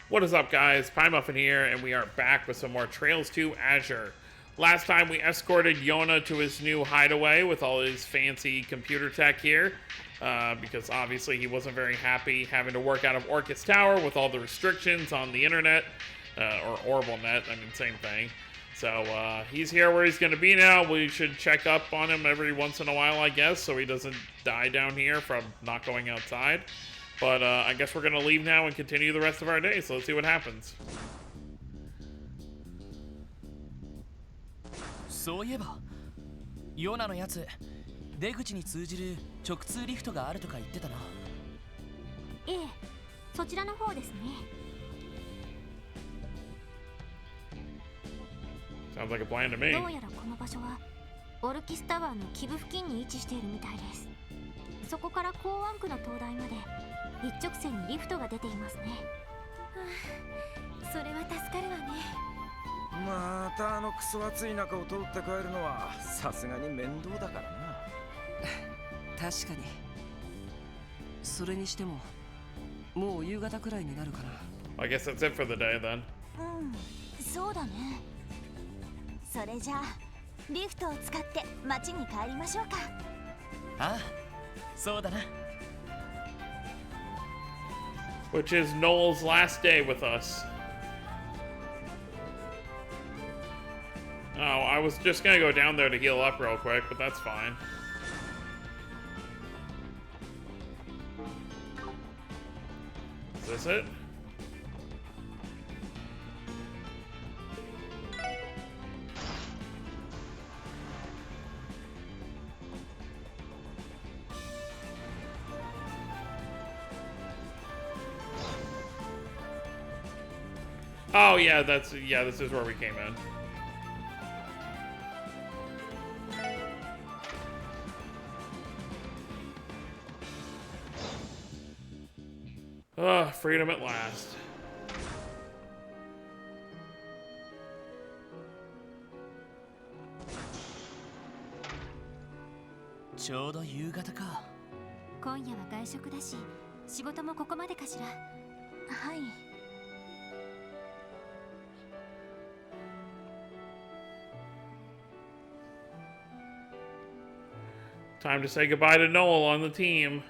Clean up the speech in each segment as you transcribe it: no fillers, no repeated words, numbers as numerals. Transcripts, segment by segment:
What is up, guys? Pie Muffin here, and we are back with some more Trails to Azure. Last time we escorted Yona to his new hideaway with all his fancy computer tech here, because obviously he wasn't very happy having to work out of Orcus Tower with all the restrictions on the internet, or OrbleNet, I mean, same thing. So he's here where he's going to be now. We should check up on him every once in a while, I guess, so he doesn't die down here from not going outside. But I guess we're going to leave now and continue the rest of our day, so let's see what happens. そういえば、ヨナのやつ、出口に通じる直通リフトがあるとか言ってたな。ええ、そちらの方ですね。Sounds like a plan to me. どうやらこの場所はオルキスタワーの基部付近に位置しているみたいです。そこから港湾区の灯台まで一直線にリフトが出ていますね。はあ、それは助かるわね。またあのクソ暑い中を通って帰るのはさすがに面倒だからな。確かに。それにしてももう夕方くらいになるかな。I guess that's it for the day then. うん、そうだね。それじゃあリフトを使って町に帰りましょうか。ああ、そうだな。Which is Noel's last day with us. Oh, I was just gonna go down there to heal up real quick, but that's fine. Is this it? Oh yeah, this is where we came in. Ugh, freedom at last. ちょうど夕方か。今夜は外食だし、仕事もここまでかしら。はい。Time to say goodbye to Noel on the team.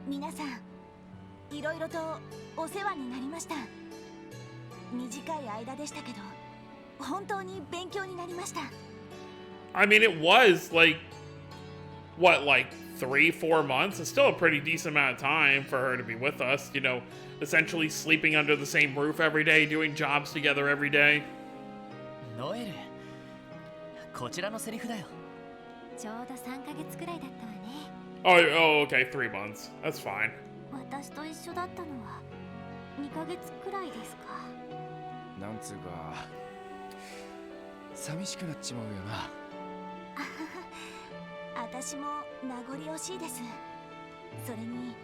皆さん、いろいろとお世話になりました。短い間でしたけど、本当に勉強になりました。I mean, it was like 3-4 months? It's still a pretty decent amount of time for her to be with us, you know, essentially sleeping under the same roof every day, doing jobs together every day. ノエル、こちらのセリフだよ。ちょうど3ヶ月くらいだったわね。Oh, okay, 3 months. That's fine. 私と一緒だったのは2ヶ月くらいですか。なんつうか寂しくなっちまうよな。私も名残惜しいです。それに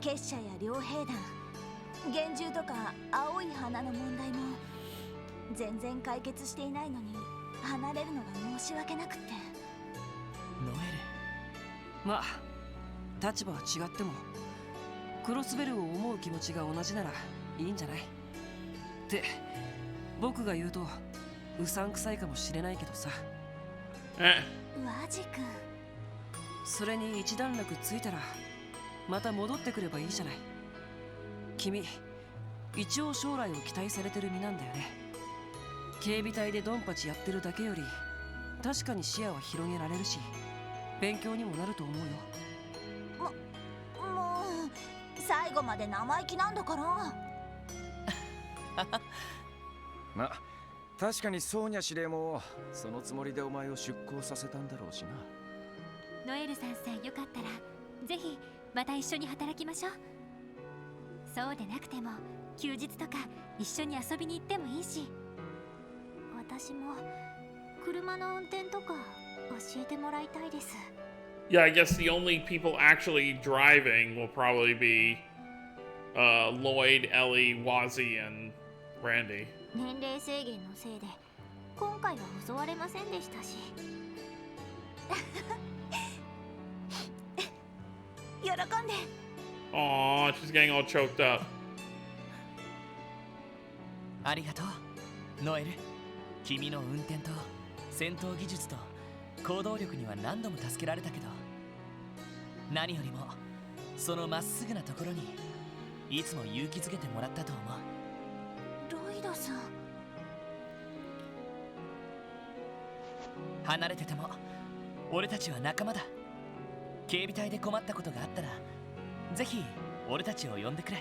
結社や両兵団、幻獣とか青い花の問題も全然解決していないのに離れるのが申し訳なくって。ノエル、まあ立場は違ってもクロスベルを思う気持ちが同じならいいんじゃないって僕が言うとうさんくさいかもしれないけどさ。ワジ君、それに一段落ついたらまた戻ってくればいいじゃない。君一応将来を期待されてる身なんだよね。警備隊でドンパチやってるだけより確かに視野は広げられるし勉強にもなると思うよ。もう最後まで生意気なんだから。まあ確かにソーニャ司令もそのつもりでお前を出向させたんだろうしな。ノエルさんさえよかったらぜひまた一緒に働きましょう。そうでなくても休日とか一緒に遊びに行ってもいいし、私も車の運転とか教えてもらいたいです。Yeah, I guess the only people actually driving will probably be Lloyd, Ellie, Wazzy, and Randy. 年齢制限のせいで今回は襲われませんでしたし。喜んで。 Aw, she's getting all choked up. ありがとうノエル。君の運転と戦闘技術と行動力には何度も助けられたけど、何よりもそのまっすぐなところにいつも勇気づけてもらったと思う。ロイドさん。離れてても俺たちは仲間だ。警備隊で困ったことがあったらぜひ俺たちを呼んでくれ。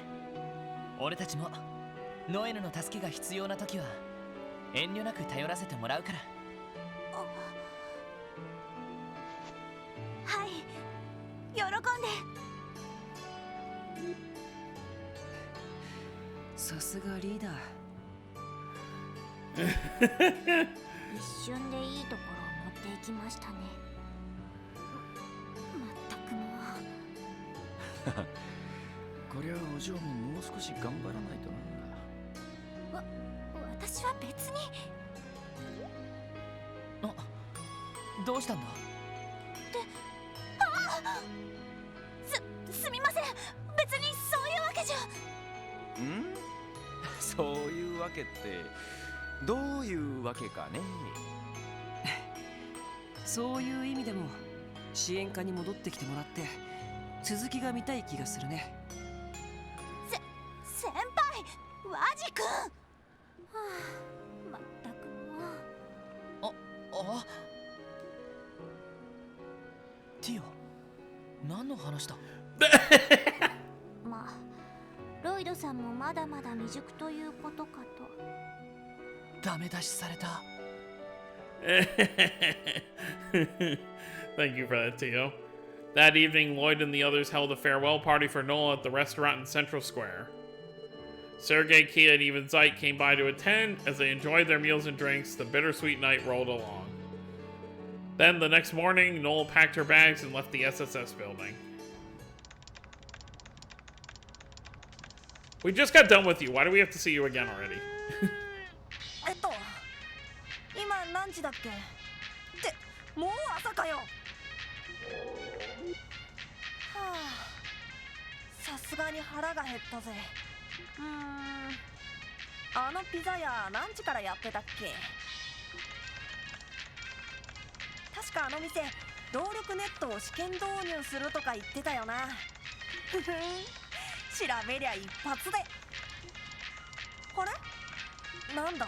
俺たちもノエルの助けが必要な時は遠慮なく頼らせてもらうから。はい、喜んで。さすがリーダー。一瞬でいいところを持っていきましたね。まったくもこりゃお嬢ももう少し頑張らないとな。う。私は別に。あ、どうしたんだ。すみません。別にそういうわけじゃ。んそういうわけってどういうわけかね。そういう意味でも支援課に戻ってきてもらって続きが見たい気がするね。先輩ワジ君。はあ、まったくもう。あティオ、何の話だ。まあロイドさんもまだまだ未熟ということかと。ダメ出しされた。Thank you for that, Tio. That evening, Lloyd and the others held a farewell party for Noel at the restaurant in Central Square. Sergei, Kia, and even Zeit came by to attend. As they enjoyed their meals and drinks, the bittersweet night rolled along. Then, the next morning, Noel packed her bags and left the SSS building. We just got done with you. Why do we have to see you again already? 今何時だっけってもう朝かよ。はあ、さすがに腹が減ったぜ。あのピザ屋何時からやってたっけ。確かあの店動力ネットを試験導入するとか言ってたよな。ふふん、調べりゃ一発で。あれなんだ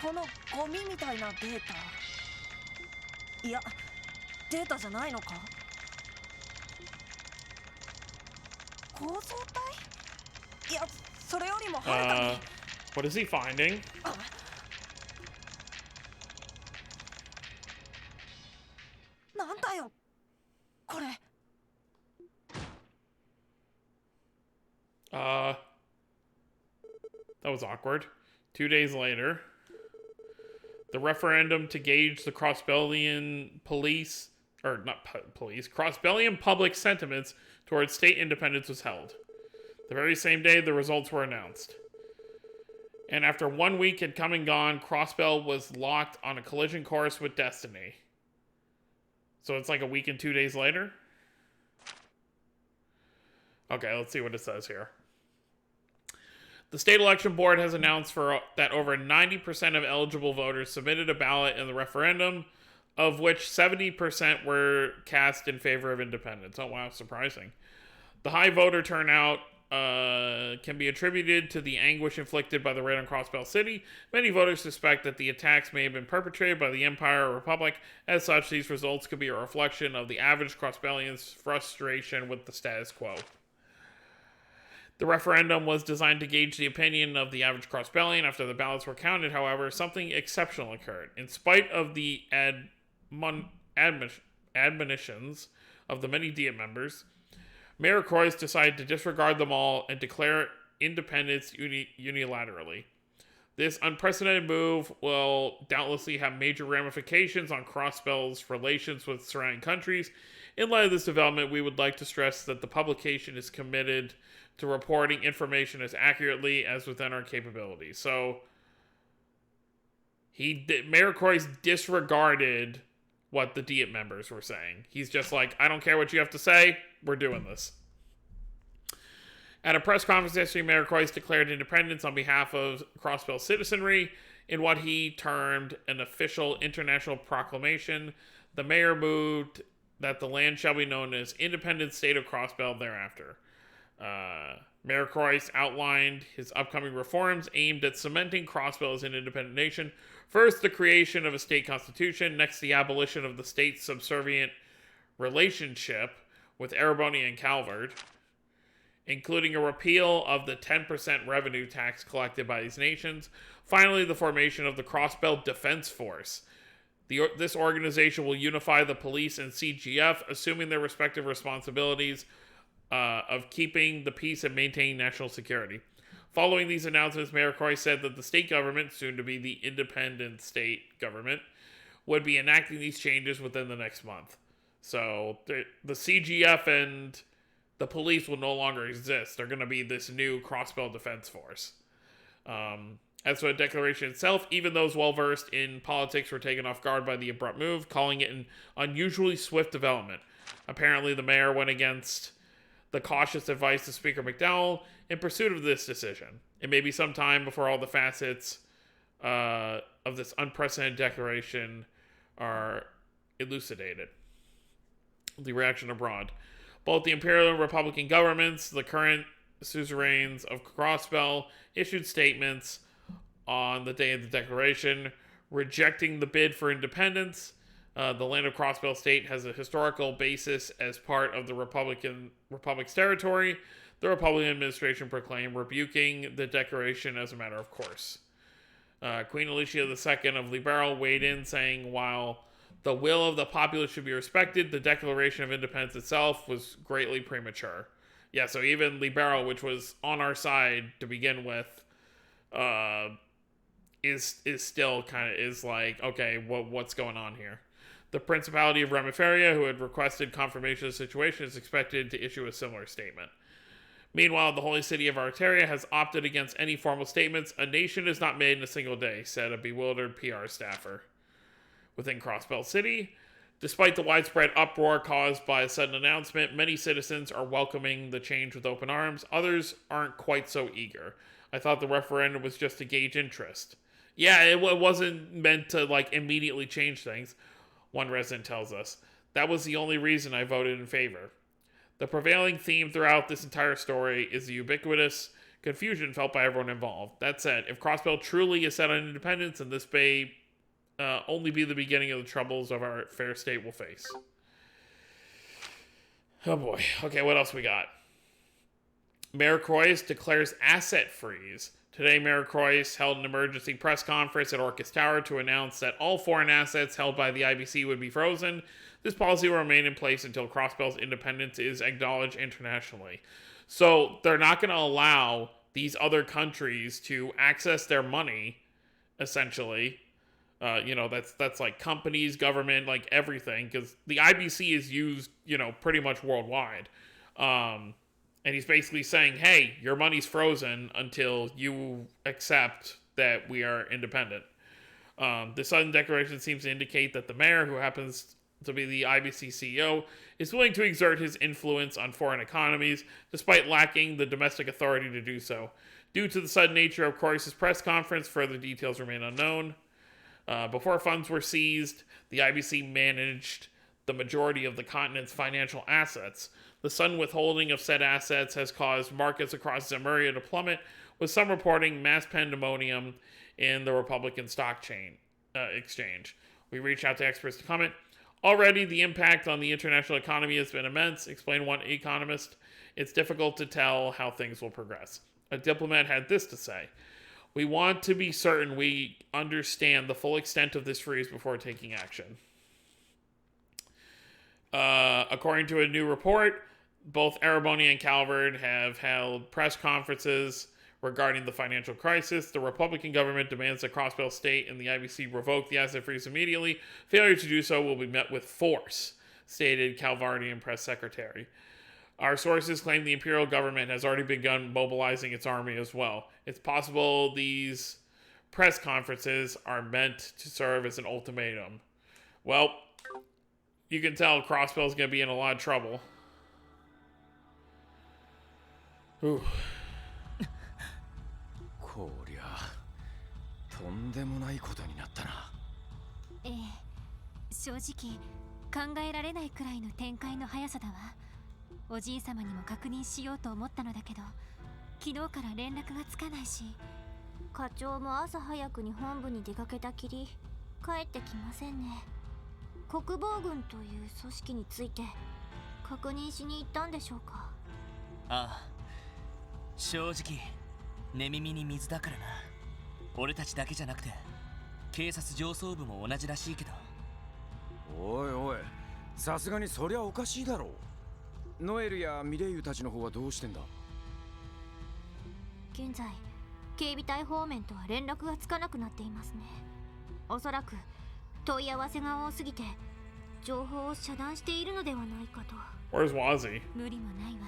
このゴミみたいなデータ。いやデータじゃないのか。構造体。いやそれよりもはるかに。What is he finding? なんだよこれ。That was awkward. 2 days later, the referendum to gauge the Crossbellian police, or not police, Crossbellian public sentiments towards state independence was held. The very same day, the results were announced. And after 1 week had come and gone, Crossbell was locked on a collision course with Destiny. So it's like a week and 2 days later? Okay, let's see what it says here. The state election board has announced that over 90% of eligible voters submitted a ballot in the referendum, of which 70% were cast in favor of independence. Oh, wow, surprising. The high voter turnout can be attributed to the anguish inflicted by the raid on Crossbell City. Many voters suspect that the attacks may have been perpetrated by the Empire or Republic. As such, these results could be a reflection of the average Crossbellian's frustration with the status quo. The referendum was designed to gauge the opinion of the average Crossbellian. After the ballots were counted, however, something exceptional occurred. In spite of the admonitions of the many Diet members, Mayor Croix decided to disregard them all and declare independence unilaterally. This unprecedented move will doubtlessly have major ramifications on Crossbell's relations with surrounding countries. In light of this development, we would like to stress that the publication is committed to reporting information as accurately as within our capabilities. So, Mayor Croix disregarded what the Diet members were saying. He's just like, I don't care what you have to say, we're doing this. At a press conference yesterday, Mayor Croix declared independence on behalf of Crossbell citizenry in what he termed an official international proclamation. The mayor moved that the land shall be known as Independent State of Crossbell thereafter. Mayor Croix outlined his upcoming reforms aimed at cementing Crossbell as an independent nation. First, the creation of a state constitution. Next, the abolition of the state's subservient relationship with Erebony and Calvert, including a repeal of the 10% revenue tax collected by these nations. Finally, the formation of the Crossbell Defense Force. This organization will unify the police and CGF, assuming their respective responsibilities of keeping the peace and maintaining national security. Following these announcements, Mayor Croix said that the state government, soon to be the independent state government, would be enacting these changes within the next month. So the CGF and the police will no longer exist. They're going to be this new Crossbell Defense Force. As for the declaration itself, even those well-versed in politics were taken off guard by the abrupt move, calling it an unusually swift development. Apparently, the mayor went against the cautious advice of Speaker McDowell in pursuit of this decision. It may be some time before all the facets of this unprecedented declaration are elucidated. The reaction abroad. Both the Imperial and Republican governments, the current suzerains of Crossbell, issued statements on the day of the declaration rejecting the bid for independence. The land of Crossbell State has a historical basis as part of the Republic's territory. The Republican administration proclaimed rebuking the declaration as a matter of course. Queen Alicia II of Liberal weighed in, saying, while the will of the populace should be respected, the Declaration of Independence itself was greatly premature. Yeah, so even Liberal, which was on our side to begin with, is still kind of is like, okay, what's going on here? The Principality of Remiferia, who had requested confirmation of the situation, is expected to issue a similar statement. Meanwhile, the Holy City of Arteria has opted against any formal statements. A nation is not made in a single day, said a bewildered PR staffer within Crossbell City. Despite the widespread uproar caused by a sudden announcement, many citizens are welcoming the change with open arms. Others aren't quite so eager. I thought the referendum was just to gauge interest. Yeah, it wasn't meant to immediately change things, one resident tells us. That was the only reason I voted in favor. The prevailing theme throughout this entire story is the ubiquitous confusion felt by everyone involved. That said, if Crossbell truly is set on independence, then this may only be the beginning of the troubles of our fair state will face. Oh boy. Okay, what else we got? Mayor Croix declares asset freeze. Today, Mayor Croix held an emergency press conference at Orcus Tower to announce that all foreign assets held by the IBC would be frozen. This policy will remain in place until Crossbell's independence is acknowledged internationally. So they're not going to allow these other countries to access their money, essentially. That's like companies, government, like everything, because the IBC is used, pretty much worldwide. And he's basically saying, hey, your money's frozen until you accept that we are independent. The sudden declaration seems to indicate that the mayor, who happens to be the IBC CEO, is willing to exert his influence on foreign economies, despite lacking the domestic authority to do so. Due to the sudden nature of Croix's press conference, further details remain unknown. Before funds were seized, the IBC managed the majority of the continent's financial assets. The sudden withholding of said assets has caused markets across Zemuria to plummet, with some reporting mass pandemonium in the Republican stock exchange. We reached out to experts to comment. Already, the impact on the international economy has been immense, explained one economist. It's difficult to tell how things will progress. A diplomat had this to say: we want to be certain we understand the full extent of this freeze before taking action. According to a new report, both Erebony and Calvert have held press conferences regarding the financial crisis. The Republican government demands that Crossbell State and the IBC revoke the asset freeze immediately. Failure to do so will be met with force, stated Calvardian press secretary. Our sources claim the imperial government has already begun mobilizing its army as well. It's possible these press conferences are meant to serve as an ultimatum. Well, you can tell Crossbell's going to be in a lot of trouble. Ooh. こりゃとんでもないことになったな。ええ、正直考えられないくらいの展開の速さだわ。おじい様にも確認しようと思ったのだけど、昨日から連絡がつかないし、課長も朝早くに本部に出かけたきり帰ってきませんね。国防軍という組織について確認しに行ったんでしょうか。ああ、正直寝耳に水だからな。俺たちだけじゃなくて警察上層部も同じらしいけど。おいおい、さすがにそりゃおかしいだろう。ノエルやミレイユたちの方はどうしてんだ？現在警備隊方面とは連絡がつかなくなっていますね。おそらく問い合わせが多すぎて情報を遮断しているのではないかと。 Where's Wazzy? 無理もないわ。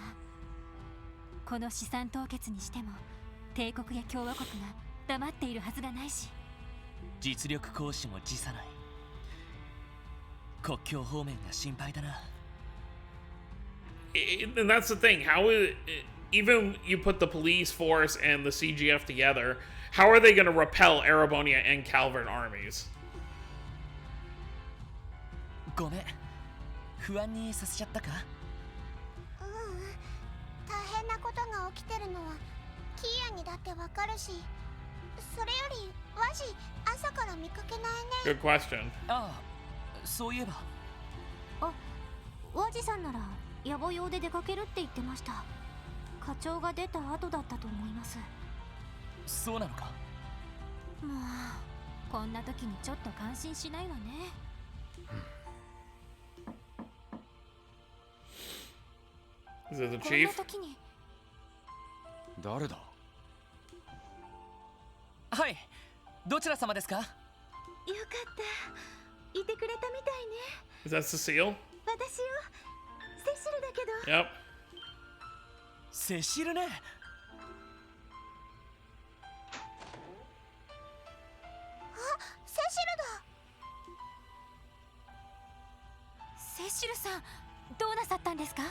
この資産凍結にしても帝国や共和国が黙っているはずがないし。実力行使も辞さない。国境方面が心配だな。And that's the thing. How is even you put the police force and the CGF together? How are they going to repel Arabonia and Calvert armies? ごめん、不安にさせちゃったか？大変なことが起きてるのはキーヤにだってわかるし、それよりワジ朝から見かけないね。 Good question. ああ、そういえば。あ、ワジさんなら野暮用で出かけるって言ってました。課長が出た後だったと思います。そうなのか。もうこんな時にちょっと感心しないわね。Is it the こんな chief? 時に誰だ？はい、どちら様ですか？よかった、いてくれたみたいね。 Is that Cecile? 私よ、セシルだけど。 Yep. セシルね。セシルだ。セシルさん、どうなさったんですか？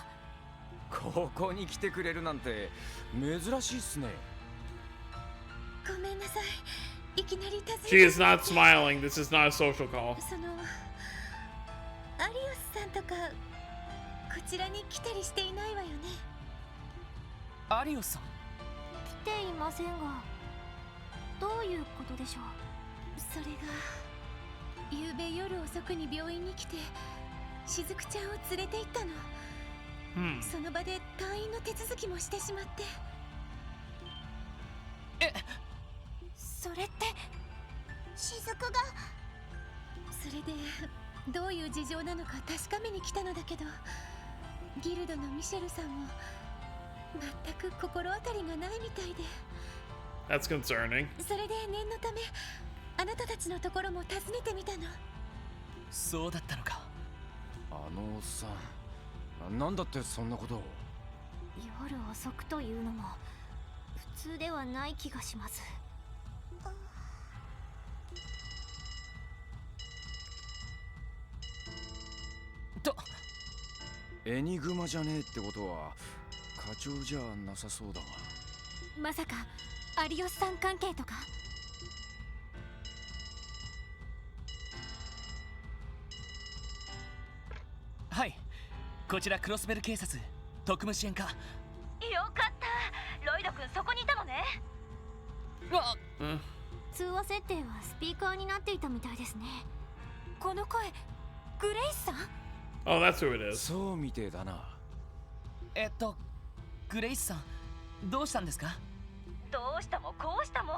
ここに来てくれるなんて珍しいっすね。ごめんなさい、いきなり訪ね She is not smiling. This is not a social call. そのアリオスさんとかこちらに来たりしていないわよね。アリオスさん。来ていませんが、どういうことでしょう？それが昨べ夜遅くに病院に来てしずくちゃんを連れて行ったの。その場で退院の手続きもしてしまって。え、それって雫が。それでどういう事情なのか確かめに来たのだけど、ギルドのミシェルさんも全く心当たりがないみたいで。 That's concerning. それで念のためあなたたちのところも訪ねてみたの。そうだったのか。あのおっさん、なんだってそんなことを。夜遅くというのも普通ではない気がします。と、エニグマじゃねえってことは課長じゃなさそうだが。まさかアリオスさん関係とか？はい、こちらクロスベル警察特務支援課。よかった、ロイド君そこにいたのね。あ、通話設定はスピーカーになっていたみたいですね。この声、グレイスさん？ Oh, that's who it is. そうみてえだな。グレイスさん、どうしたんですか？どうしたもこうしたも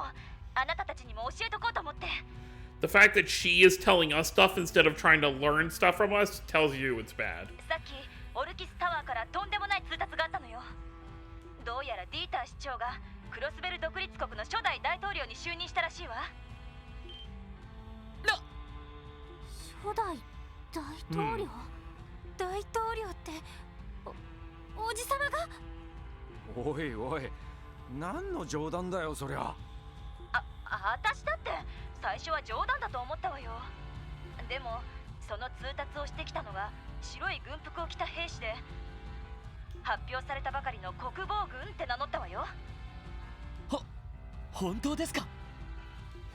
あなたたちにも教えとこうと思って。 The fact that she is telling us stuff instead of trying to learn stuff from us tells you it's bad. さっきオルキスタワーからとんでもない通達があったのよ。どうやらディーター市長がクロスベル独立国の初代大統領に就任したらしいわ。初代大統領、大統領っておじさまが？おいおい、何の冗談だよそりゃ。私だって最初は冗談だと思ったわよ。でもその通達をしてきたのが白い軍服を着た兵士で、発表されたばかりの国防軍って名乗ったわよ。本当ですか？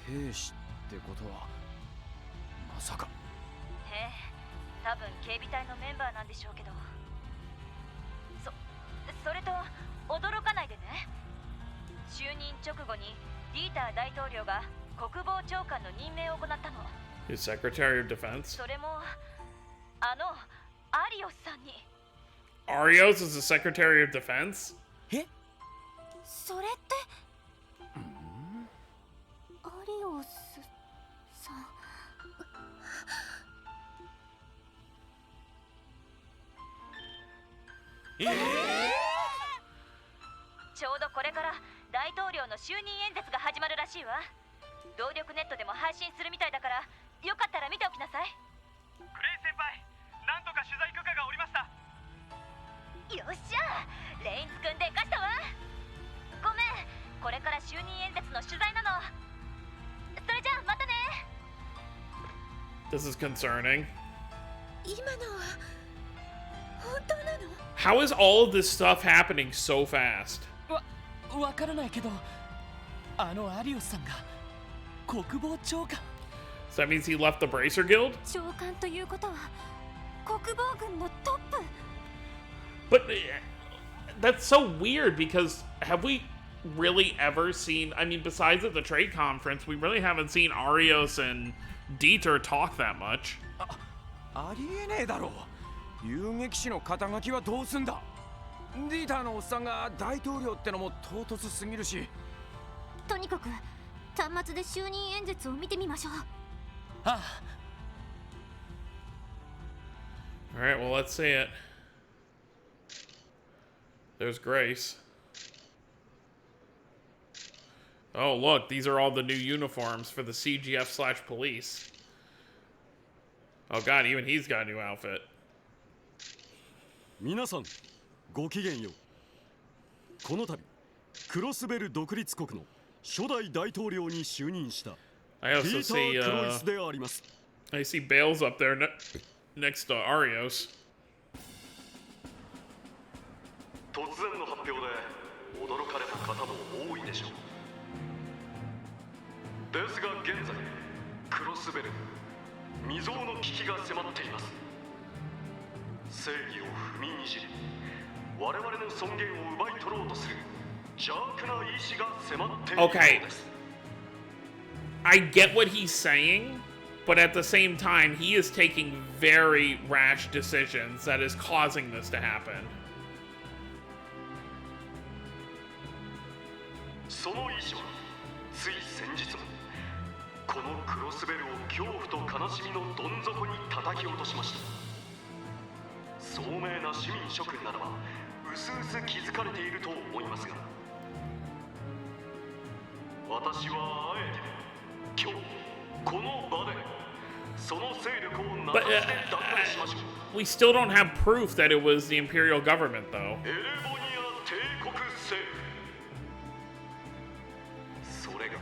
兵士ってことはまさか。ええ、多分警備隊のメンバーなんでしょうけど。それと驚かないでね。就任直後にディーター大統領が国防長官の任命を行ったの。 His Secretary of Defense. それもアリオスさんに。 Arios is the Secretary of Defense? え？それってアリオスさん。ちょうどこれから大統領の就任演説が始まるらしいわ。動力ネットでも配信するみたいだから、よかったら見ておきなさい。クレイ先輩、なんとか取材許可が下りました。よっしゃ、レインズくんでかしたわ。ごめん、これから就任演説の取材なの。それじゃあまたね。 This is concerning. 今のは本当なの？ How is all of this stuff happening so fast? わからないけど、アリオスさんが国防長官。 So that means he left the Bracer Guild? 長官ということは国防軍のトップ。 But that's so weird because have we really ever seen, I mean, besides at the trade conference, we really haven't seen Arios and Dieter talk that much. ありえねえだろ。遊撃士の肩書きはどうすんだ。ディーターのおっさんが大統領ってのも唐突すぎるし。とにかく端末で就任演説を見てみましょう。ああ。 Alright, well, let's see it. There's Grace. Oh, look, these are all the new uniforms for the CGF/police. Oh god, even he's got a new outfit. 皆さん、ごきげんよう。この度、クロスベル独立国の初代大統領に就任したピ I ー also ター・ see, クロイスであります。 I see Bales up there next to Arios. 突然の発表で驚かれた方も多いでしょう。ですが現在、クロスベル未曾有の危機が迫っています。正義を踏みにじり、我々の尊厳を奪い取ろうとする邪悪な意志が迫っているのです。I get what he's saying, but at the same time, he is taking very rash decisions that is causing this to happen. その意志はつい先日もこのクロスベルを恐怖と悲しみのどん底に叩き落としました。聡明な市民諸君ならばうすうす気づかれていると思いますが、私はあえて今日この場でその勢力をなくして断念しましょう。 We still don't have proof that it was the Imperial government, though. エレボニア帝国政府、それが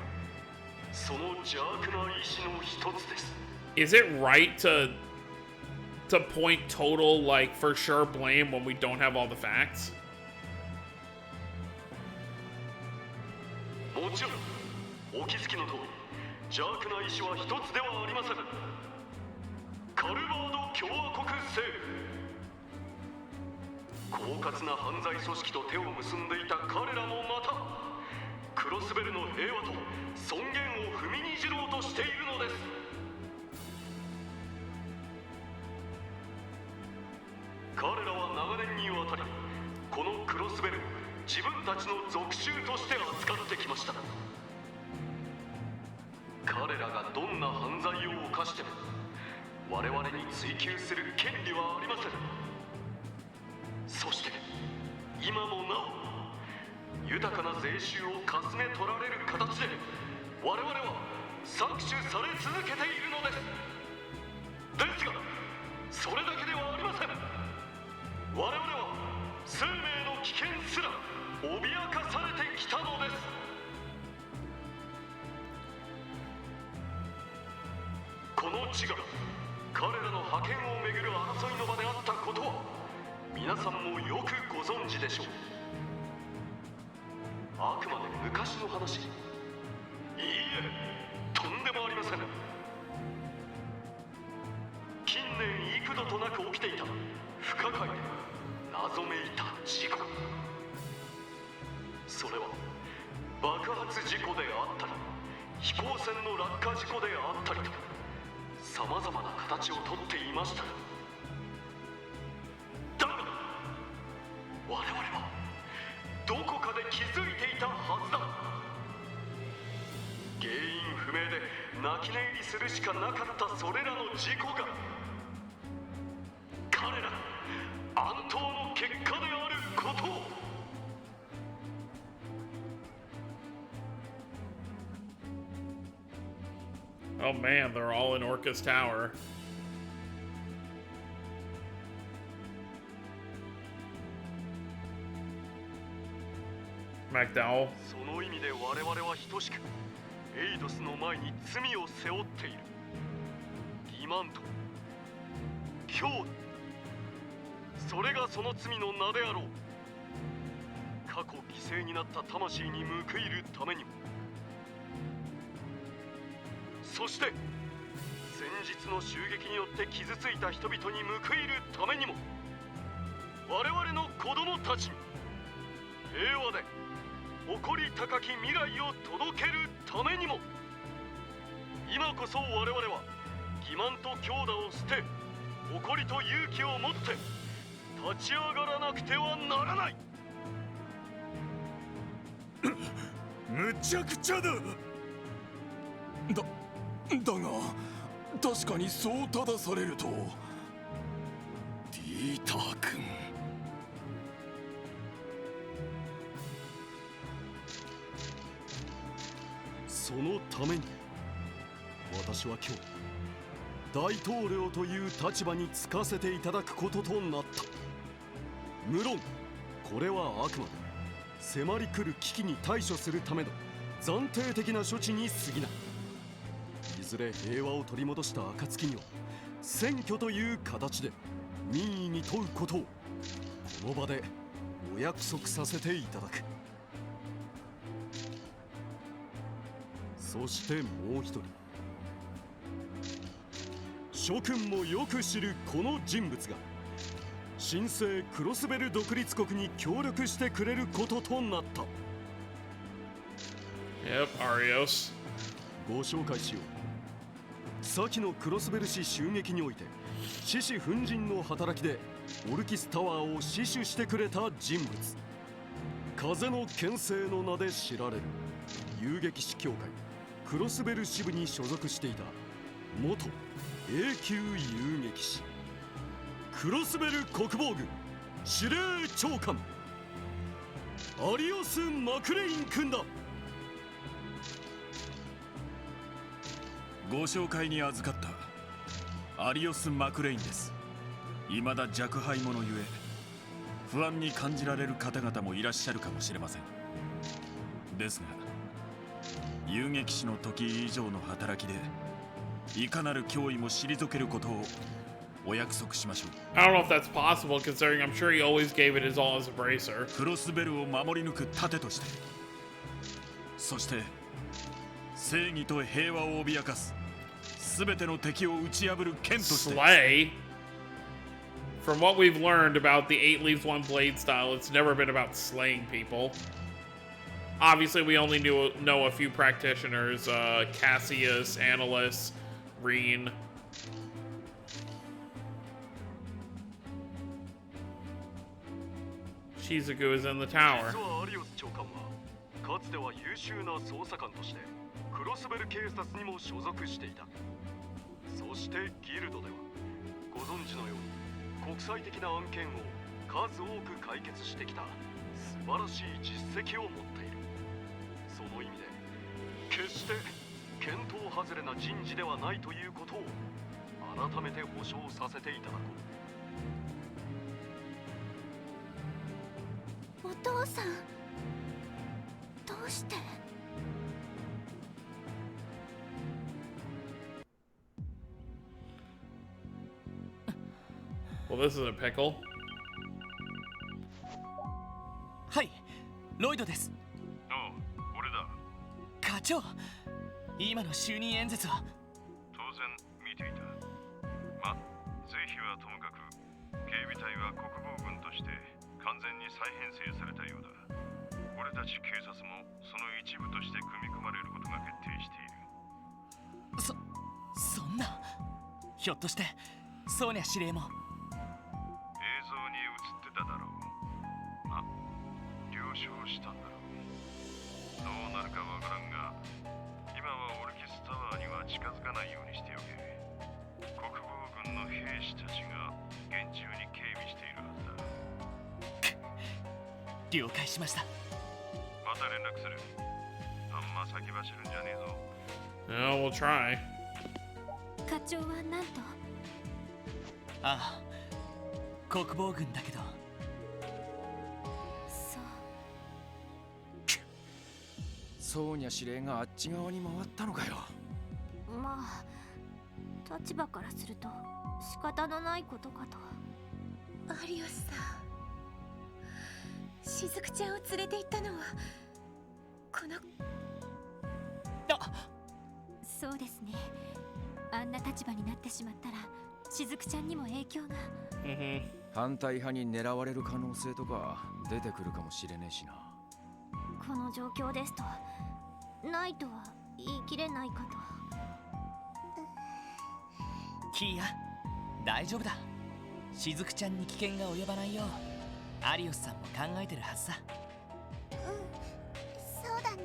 その邪悪な意志の一つです。 Is it right to point total, like, for sure blame when we don't have all the facts? もちろんお気づきの通り邪悪な意志は一つではありません。カルバード共和国政府、狡猾な犯罪組織と手を結んでいた彼らもまたクロスベルの平和と尊厳を踏みにじろうとしているのです。彼らは長年にわたりこのクロスベルを自分たちの属州として扱ってきました。彼らがどんな犯罪を犯しても我々に追及する権利はありません。そして今もなお豊かな税収をかすめ取られる形で我々は搾取され続けているのです。ですがそれだけではありません。我々は生命の危険すら脅かされてきたのです。この地が彼らの覇権をめぐる争いの場であったことは皆さんもよくご存存知でしょう。あくまで昔の話。いいえ、とんでもありません。近年幾度となく起きていた不可解で謎めいた事故。それは爆発事故であったり、飛行船の落下事故であったりと、さまざまな形をとっていました。だが我々はどこかで気づいていたはずだ。原因不明で泣き寝入りするしかなかったそれらの事故が、彼ら暗闘の結果であることを。Oh man, they're all in Orca's tower. McDowell. その意味で我々は等しくエイドスの前に罪を背負っている。欺瞞と強度、それがその罪の名であろう。過去犠牲になった魂に報いるためにも、そして先日の襲撃によって傷ついた人々に報いるためにも、我々の子供たちに平和で誇り高き未来を届けるためにも、今こそ我々は欺瞞と強打を捨て、誇りと勇気を持って立ち上がらなくてはならない。むちゃくちゃだ。だが確かにそう正されると、ディーター君。そのために私は今日大統領という立場に就かせていただくこととなった。無論これはあくまで迫り来る危機に対処するための暫定的な処置に過ぎない。いずれ平和を取り戻した暁には選挙という形で民意に問うことをこの場でお約束させていただく。そしてもう一人、諸君もよく知るこの人物が新生クロスベル独立国に協力してくれることとなった。 Yep, Arios. ご紹介しよう。先のクロスベル市襲撃において獅子奮陣の働きでオルキスタワーを死守してくれた人物、風の剣聖の名で知られる遊撃士協会クロスベル支部に所属していた元 A 級遊撃士、クロスベル国防軍司令長官アリオス・マクレイン君だ。ご紹介に預かったアリオス・マクレインです。未だ若輩者ゆえ不安に感じられる方々もいらっしゃるかもしれません。ですが遊撃士の時以上の働きでいかなる脅威も退けることをお約束しましょう。 I don't know if that's possible, considering I'm sure he always gave it his all as a bracer. クロスベルを守り抜く盾として、そして正義と平和を脅かす全ての敵を打ち破る剣として。 Slay? From what we've learned about the 8 Leaves 1 Blade style, it's never been about slaying people. Obviously, we only know a few practitioners, Cassius, Annalus, Reen. Shizuku is in the tower. 実はアリオス長官はかつては優秀な捜査官としてクロスベル警察にも所属していた。そしてギルドではご存知のように国際的な案件を数多く解決してきた素晴らしい実績を持っている。その意味で決して見当外れな人事ではないということを改めて保証させていただこう。お父さん、どうして？ Well, this is a pickle. はい、ロイドです。ああ、俺だ。課長、今の就任演説は。当然見ていた。ま、是非はともかく警備隊は国防軍として完全に再編成されたようだ。俺たち警察もその一部として組み込まれることが決定している。そんな。ひょっとしてソーニャ司令も。映像に映ってただろう。あ、了承したんだろう。どうなるかわからんが、今はオルキスタワーには近づかないようにしておけ。国防軍の兵士たちが厳重に警備しているはずだ。了解しました。また連絡する。あんま先走るんじゃねえぞ。No, we'll try. 課長はなんと。ああ、国防軍だけど。そうソーニャ司令があっち側に回ったのかよ。まあ立場からすると仕方のないことかと。アリオスさん、しずくちゃんを連れて行ったのはこの。あ、そうですね。あんな立場になってしまったらしずくちゃんにも影響が。反対派に狙われる可能性とか出てくるかもしれねえしな。この状況ですとないとは言い切れないかと。キーヤ、大丈夫だ。しずくちゃんに危険が及ばないようアリオスさんも考えてるはずさ。そうだね。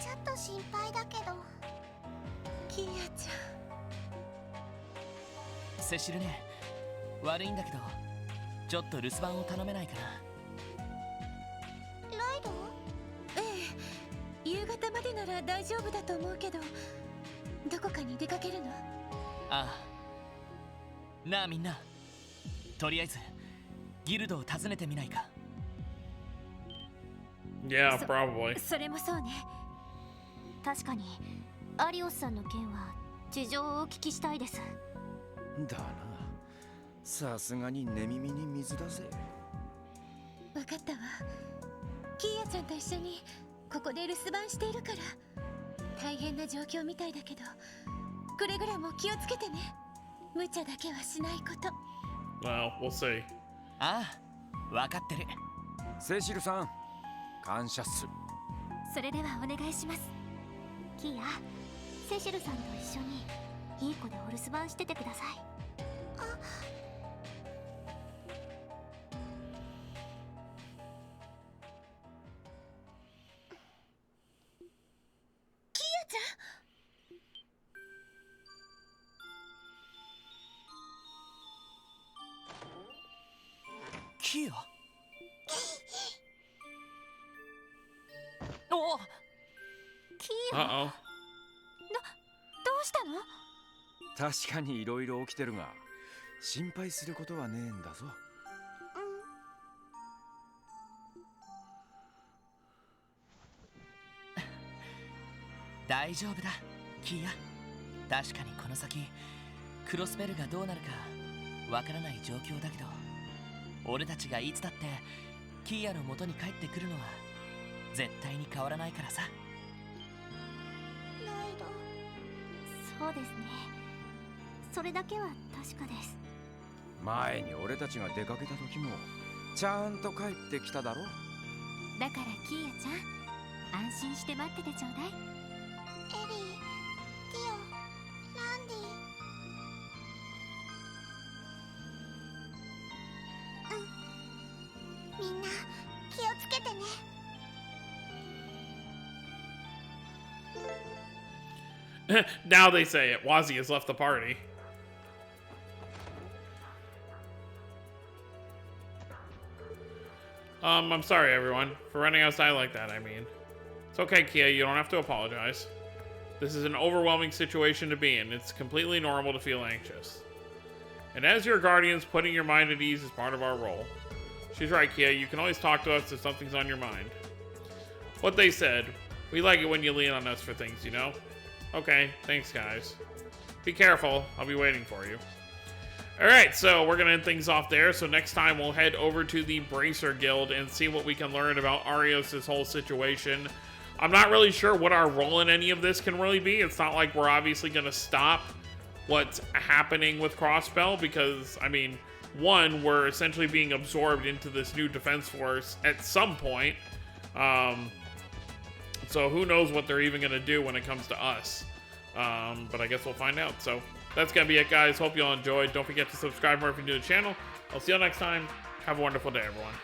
ちょっと心配だけど。キーヤちゃん。セシルね、悪いんだけどちょっと留守番を頼めないかな。ライド？ええ、夕方までなら大丈夫だと思うけど、どこかに出かけるの？ああ。なあみんな、とりあえずギルドを訪ねてみないか。Yeah, probably. それもそうね。確かにアリオスさんの件は事情をお聞きしたいです。だな、さすがに寝耳に水だぜ。わかったわ。キーヤちゃんと一緒にここで留守番しているから。大変な状況みたいだけど、くれぐれも気をつけてね。無茶だけはしないこと。Well, we'll see. ああ、わかってる。セシルさん、感謝っす。それではお願いします。キーヤ、セシルさんと一緒にいい子でお留守番しててください。キーヤちゃん。キーヤ。お、キーヤ、 Uh-oh. どうしたの？確かにいろいろ起きてるが、心配することはねえんだぞ。大丈夫だ、キーヤ。確かにこの先クロスベルがどうなるかわからない状況だけど、俺たちがいつだってキーヤの元に帰ってくるのは絶対に変わらないからさ。ライド。そうですね。それだけは確かです。前に俺たちが出かけた時もちゃんと帰ってきただろ。だからキーヤちゃん、安心して待っててちょうだい。エリー、ティオ、ランディ。みんな気をつけてね。Now they say it. Wazzy has left the party. I'm sorry, everyone, for running outside like that, I mean. It's okay, Kia, you don't have to apologize. This is an overwhelming situation to be in. It's completely normal to feel anxious. And as your guardians, putting your mind at ease is part of our role. She's right, Kia, you can always talk to us if something's on your mind. What they said, we like it when you lean on us for things, you know? Okay, thanks, guys. Be careful, I'll be waiting for you. Alright, so we're going to end things off there. So next time we'll head over to the Bracer Guild and see what we can learn about Arios' whole situation. I'm not really sure what our role in any of this can really be. It's not like we're obviously going to stop what's happening with Crossbell because, I mean, one, we're essentially being absorbed into this new defense force at some point. So who knows what they're even going to do when it comes to us. But I guess we'll find out. So that's going to be it, guys. Hope you all enjoyed. Don't forget to subscribe more if you're new to the channel. I'll see you all next time. Have a wonderful day, everyone.